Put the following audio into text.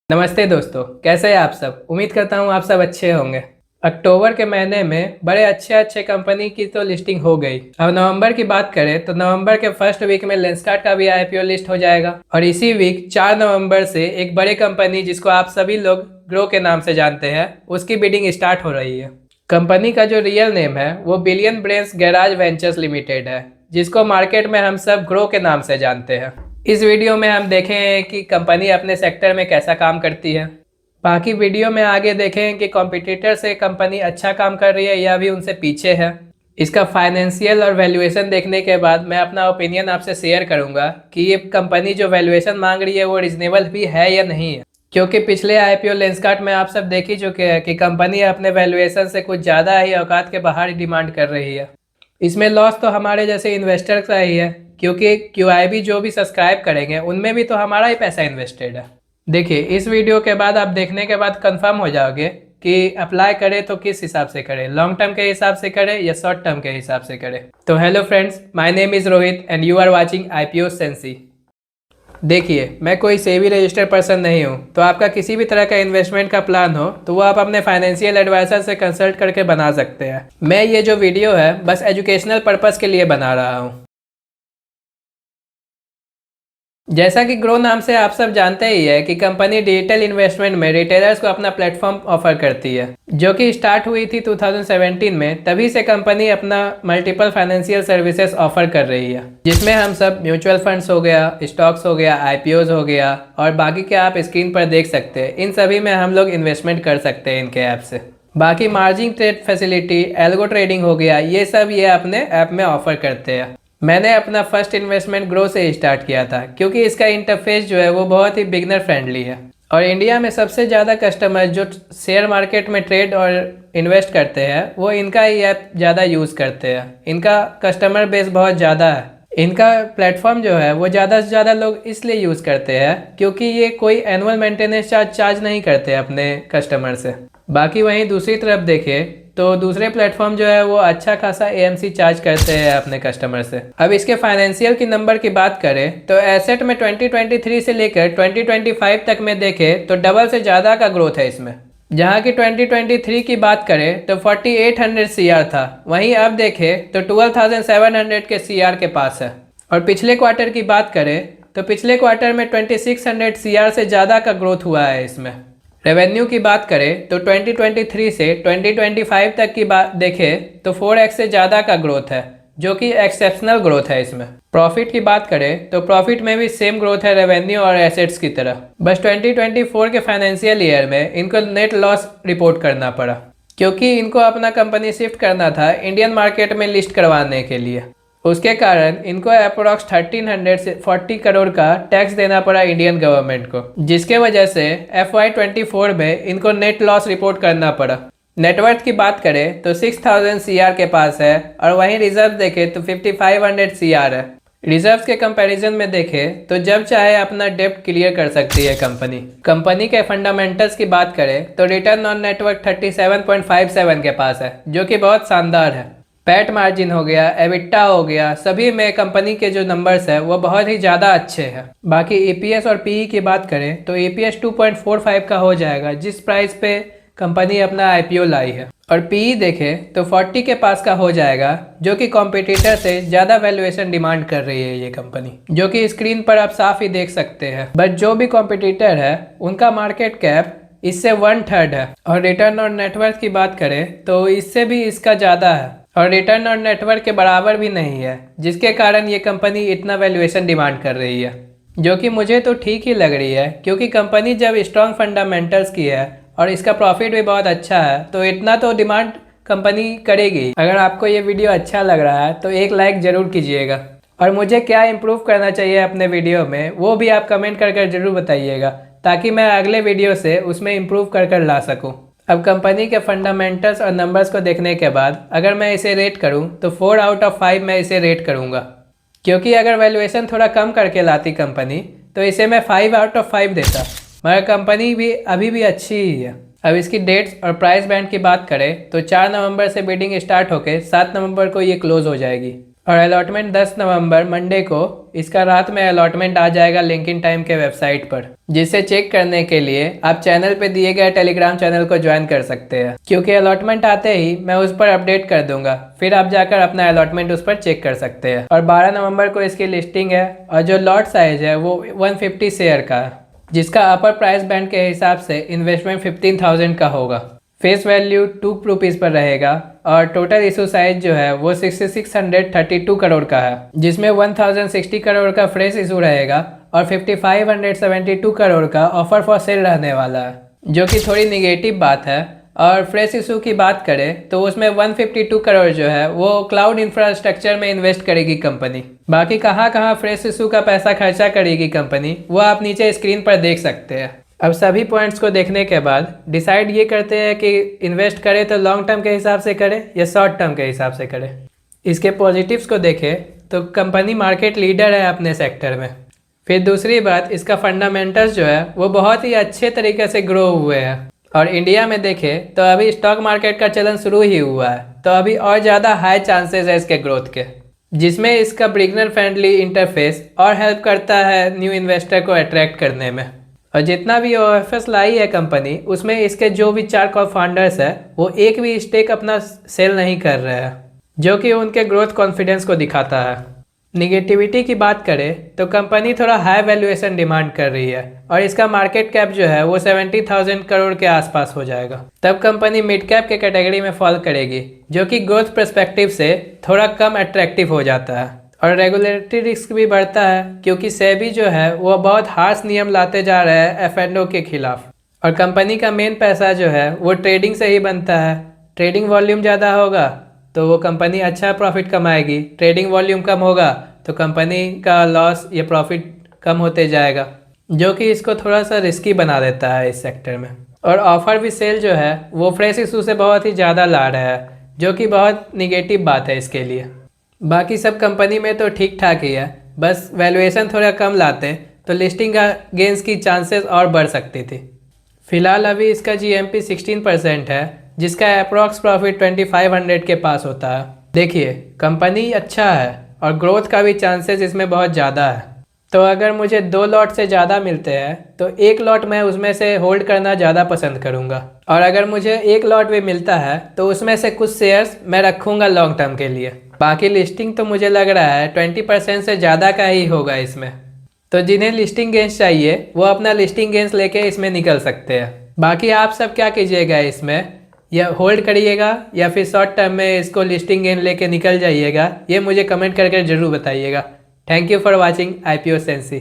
नमस्ते दोस्तों, कैसे हैं आप सब। उम्मीद करता हूँ आप सब अच्छे होंगे। अक्टूबर के महीने में बड़े अच्छे अच्छे कंपनी की तो लिस्टिंग हो गई। अब नवंबर की बात करें तो नवंबर के फर्स्ट वीक में लेंसकार्ट का भी आईपीओ लिस्ट हो जाएगा और इसी वीक 4 नवंबर से एक बड़ी कंपनी जिसको आप सभी लोग ग्रो के नाम से जानते हैं उसकी बिडिंग स्टार्ट हो रही है। कंपनी का जो रियल नेम है वो billion brains garage ventures limited है, जिसको मार्केट में हम सब ग्रो के नाम से जानते हैं। इस वीडियो में हम देखें कि कंपनी अपने सेक्टर में कैसा काम करती है। बाकी वीडियो में आगे देखें कि कॉम्पिटिटर से कंपनी अच्छा काम कर रही है या भी उनसे पीछे है। इसका फाइनेंशियल और वैल्यूएशन देखने के बाद मैं अपना ओपिनियन आपसे शेयर करूंगा कि ये कंपनी जो वैल्यूएशन मांग रही है वो रिजनेबल भी है या नहीं है। क्योंकि पिछले आईपीओ लेंसकार्ट में आप सब देख ही चुके हैं कि कंपनी अपने वैल्यूएशन से कुछ ज़्यादा ही औकात के बाहर डिमांड कर रही है। इसमें लॉस तो हमारे जैसे इन्वेस्टर का ही है, क्योंकि क्यूआईबी जो भी सब्सक्राइब करेंगे उनमें भी तो हमारा ही पैसा इन्वेस्टेड है। देखिए, इस वीडियो के बाद आप देखने के बाद कंफर्म हो जाओगे कि अप्लाई करें तो किस हिसाब से करें, लॉन्ग टर्म के हिसाब से करें या शॉर्ट टर्म के हिसाब से करें। तो hello friends, my name is Rohit and you are watching IPO sensei. देखिए, मैं कोई सेबी रजिस्टर्ड पर्सन नहीं हूँ, तो आपका किसी भी तरह का इन्वेस्टमेंट का प्लान हो तो वो आप अपने फाइनेंशियल एडवाइजर से कंसल्ट करके बना सकते हैं। मैं ये जो वीडियो है बस एजुकेशनल पर्पज़ के लिए बना रहा हूँ। जैसा कि ग्रो नाम से आप सब जानते ही है कि कंपनी डिजिटल इन्वेस्टमेंट में रिटेलर्स को अपना प्लेटफॉर्म ऑफर करती है, जो कि स्टार्ट हुई थी 2017 में। तभी से कंपनी अपना मल्टीपल फाइनेंशियल सर्विसेज ऑफर कर रही है, जिसमें हम सब म्यूचुअल फंड्स हो गया, स्टॉक्स हो गया, आईपीओज हो गया और बाकी के आप स्क्रीन पर देख सकते हैं। इन सभी में हम लोग इन्वेस्टमेंट कर सकते हैं इनके ऐप से। बाकी margin trade facility, algo trading हो गया, ये सब ये अपने ऐप में ऑफर करते हैं। मैंने अपना फर्स्ट इन्वेस्टमेंट ग्रो से स्टार्ट किया था, क्योंकि इसका इंटरफेस जो है वो बहुत ही बिगनर फ्रेंडली है और इंडिया में सबसे ज़्यादा कस्टमर जो शेयर मार्केट में ट्रेड और इन्वेस्ट करते हैं वो इनका ही ऐप ज़्यादा यूज़ करते हैं। इनका कस्टमर बेस बहुत ज़्यादा है। इनका प्लेटफॉर्म जो है वो ज़्यादा से ज़्यादा लोग इसलिए यूज़ करते हैं क्योंकि ये कोई एनुअल मेंटेनेंस चार्ज नहीं करते अपने कस्टमर से। बाकी वहीं दूसरी तरफ देखें तो दूसरे प्लेटफॉर्म जो है वो अच्छा खासा एएमसी चार्ज करते हैं अपने कस्टमर से। अब इसके फाइनेंशियल की नंबर की बात करें तो एसेट में 2023 से लेकर 2025 तक में देखें तो डबल से ज़्यादा का ग्रोथ है इसमें। जहां की 2023 की बात करें तो 4800 सीआर था, वहीं अब देखें तो 12700 के सीआर के पास है। और पिछले क्वार्टर की बात करें तो पिछले क्वार्टर में 2600 सीआर से ज़्यादा का ग्रोथ हुआ है इसमें। रेवेन्यू की बात करें तो 2023 से 2025 तक की बात देखें तो 4x से ज़्यादा का ग्रोथ है, जो कि एक्सेप्शनल ग्रोथ है इसमें। प्रॉफिट की बात करें तो प्रॉफिट में भी सेम ग्रोथ है रेवेन्यू और एसेट्स की तरह। बस 2024 के फाइनेंशियल ईयर में इनको नेट लॉस रिपोर्ट करना पड़ा, क्योंकि इनको अपना कंपनी शिफ्ट करना था इंडियन मार्केट में लिस्ट करवाने के लिए। उसके कारण इनको अप्रोक्स 1300 से 40 करोड़ का टैक्स देना पड़ा इंडियन गवर्नमेंट को, जिसके वजह से FY24 में इनको नेट लॉस रिपोर्ट करना पड़ा। नेटवर्थ की बात करें तो 6000 सीआर के पास है और वहीं रिजर्व देखें तो 5500 सीआर है। रिजर्व्स के कंपैरिजन में देखें तो जब चाहे अपना डेब्ट क्लियर कर सकती है कंपनी के फंडामेंटल्स की बात करें तो रिटर्न ऑन नेटवर्क 37.57 के पास है, जो कि बहुत शानदार है। पैट मार्जिन हो गया, एबिटा हो गया, सभी में कंपनी के जो नंबर्स है वो बहुत ही ज़्यादा अच्छे हैं। बाकी ईपीएस और पीई की बात करें तो ईपीएस 2.45 का हो जाएगा जिस प्राइस पे कंपनी अपना आईपीओ लाई है, और पीई देखें तो 40 के पास का हो जाएगा, जो कि कॉम्पिटिटर से ज़्यादा वैल्यूएशन डिमांड कर रही है ये कंपनी, जो कि स्क्रीन पर आप साफ ही देख सकते हैं। बट जो भी कॉम्पिटिटर है उनका मार्केट कैप इससे 1/3 है। और रिटर्न ऑन नेटवर्थ की बात करें तो इससे भी इसका ज़्यादा है और रिटर्न ऑन नेटवर्क के बराबर भी नहीं है, जिसके कारण ये कंपनी इतना वैल्यूएशन डिमांड कर रही है, जो कि मुझे तो ठीक ही लग रही है। क्योंकि कंपनी जब स्ट्रॉन्ग फंडामेंटल्स की है और इसका प्रॉफिट भी बहुत अच्छा है तो इतना तो डिमांड कंपनी करेगी। अगर आपको ये वीडियो अच्छा लग रहा है तो एक लाइक ज़रूर कीजिएगा, और मुझे क्या इम्प्रूव करना चाहिए अपने वीडियो में वो भी आप कमेंट कर ज़रूर बताइएगा, ताकि मैं अगले वीडियो से उसमें इम्प्रूव कर ला सकूँ। अब कंपनी के फंडामेंटल्स और नंबर्स को देखने के बाद अगर मैं इसे रेट करूं तो 4 आउट ऑफ 5 मैं इसे रेट करूंगा, क्योंकि अगर वैल्यूएशन थोड़ा कम करके लाती कंपनी तो इसे मैं 5 आउट ऑफ 5 देता, मगर कंपनी भी अभी भी अच्छी ही है। अब इसकी डेट्स और प्राइस बैंड की बात करें तो 4 नवंबर से बिडिंग स्टार्ट होकर 7 नवंबर को ये क्लोज हो जाएगी। और अलॉटमेंट 10 नवंबर मंडे को इसका रात में अलॉटमेंट आ जाएगा लिंक्डइन टाइम के वेबसाइट पर, जिसे चेक करने के लिए आप चैनल पे दिए गए टेलीग्राम चैनल को ज्वाइन कर सकते हैं, क्योंकि अलॉटमेंट आते ही मैं उस पर अपडेट कर दूंगा, फिर आप जाकर अपना अलॉटमेंट उस पर चेक कर सकते हैं। और 12 नवंबर को इसकी लिस्टिंग है और जो लॉट साइज है वो 150 शेयर का है, जिसका अपर प्राइस बैंड के हिसाब से इन्वेस्टमेंट 15,000 का होगा। फेस वैल्यू 2 रुपीज़ पर रहेगा और टोटल इशू साइज जो है वो 6632 करोड़ का है, जिसमें 1060 करोड़ का फ्रेश इशू रहेगा और 5572 करोड़ का ऑफर फॉर सेल रहने वाला है, जो कि थोड़ी निगेटिव बात है। और फ्रेश इशू की बात करें तो उसमें 152 करोड़ जो है वो क्लाउड इंफ्रास्ट्रक्चर में इन्वेस्ट करेगी कंपनी। बाकी कहाँ कहाँ फ्रेश इशू का पैसा खर्चा करेगी कंपनी वो आप नीचे स्क्रीन पर देख सकते हैं। अब सभी पॉइंट्स को देखने के बाद डिसाइड ये करते हैं कि इन्वेस्ट करें तो लॉन्ग टर्म के हिसाब से करें या शॉर्ट टर्म के हिसाब से करें। इसके पॉजिटिव्स को देखें तो कंपनी मार्केट लीडर है अपने सेक्टर में। फिर दूसरी बात, इसका फंडामेंटल्स जो है वो बहुत ही अच्छे तरीके से ग्रो हुए हैं। और इंडिया में देखें तो अभी स्टॉक मार्केट का चलन शुरू ही हुआ है, तो अभी और ज़्यादा हाई चांसेस है इसके ग्रोथ के, जिसमें इसका बिगिनर फ्रेंडली इंटरफेस और हेल्प करता है न्यू इन्वेस्टर को अट्रैक्ट करने में। और जितना भी OFS लाई है कंपनी, उसमें इसके जो भी 4 को फाउंडर्स है वो एक भी स्टेक अपना सेल नहीं कर रहे हैं, जो कि उनके ग्रोथ कॉन्फिडेंस को दिखाता है। निगेटिविटी की बात करें तो कंपनी थोड़ा हाई वैल्यूएशन डिमांड कर रही है और इसका मार्केट कैप जो है वो 70,000 करोड़ के आसपास हो जाएगा। तब कंपनी मिड कैप के कैटेगरी में फॉल करेगी, जो कि ग्रोथ पर्सपेक्टिव से थोड़ा कम अट्रैक्टिव हो जाता है। और रेगुलेटरी रिस्क भी बढ़ता है, क्योंकि सेबी जो है वो बहुत हार्श नियम लाते जा रहे हैं F&O के खिलाफ। और कंपनी का मेन पैसा जो है वो ट्रेडिंग से ही बनता है। ट्रेडिंग वॉल्यूम ज़्यादा होगा तो वो कंपनी अच्छा प्रॉफिट कमाएगी, ट्रेडिंग वॉल्यूम कम होगा तो कंपनी का लॉस या प्रॉफिट कम होते जाएगा, जो कि इसको थोड़ा सा रिस्की बना देता है इस सेक्टर में। और ऑफर भी सेल जो है वो फ्रेश इशू से बहुत ही ज़्यादा ला रहा है, जो कि बहुत निगेटिव बात है इसके लिए। बाकी सब कंपनी में तो ठीक ठाक ही है, बस वैल्यूएशन थोड़ा कम लाते तो लिस्टिंग का गेंस की चांसेस और बढ़ सकती थी। फिलहाल अभी इसका GMP 16% है, जिसका अप्रॉक्स प्रॉफिट 2500 के पास होता है। देखिए कंपनी अच्छा है और ग्रोथ का भी चांसेस इसमें बहुत ज़्यादा है। तो अगर मुझे 2 लॉट से ज़्यादा मिलते हैं तो 1 लॉट मैं उसमें से होल्ड करना ज़्यादा पसंद करूँगा, और अगर मुझे 1 लॉट भी मिलता है तो उसमें से कुछ शेयर्स मैं रखूँगा लॉन्ग टर्म के लिए। बाकी लिस्टिंग तो मुझे लग रहा है 20% से ज़्यादा का ही होगा इसमें। तो जिन्हें लिस्टिंग गेंस चाहिए वो अपना लिस्टिंग गेंस लेके इसमें निकल सकते हैं। बाकी आप सब क्या कीजिएगा, इसमें या होल्ड करिएगा या फिर शॉर्ट टर्म में इसको लिस्टिंग गेन लेके निकल जाइएगा, ये मुझे कमेंट करके ज़रूर बताइएगा। Thank you for watching IPO sensi.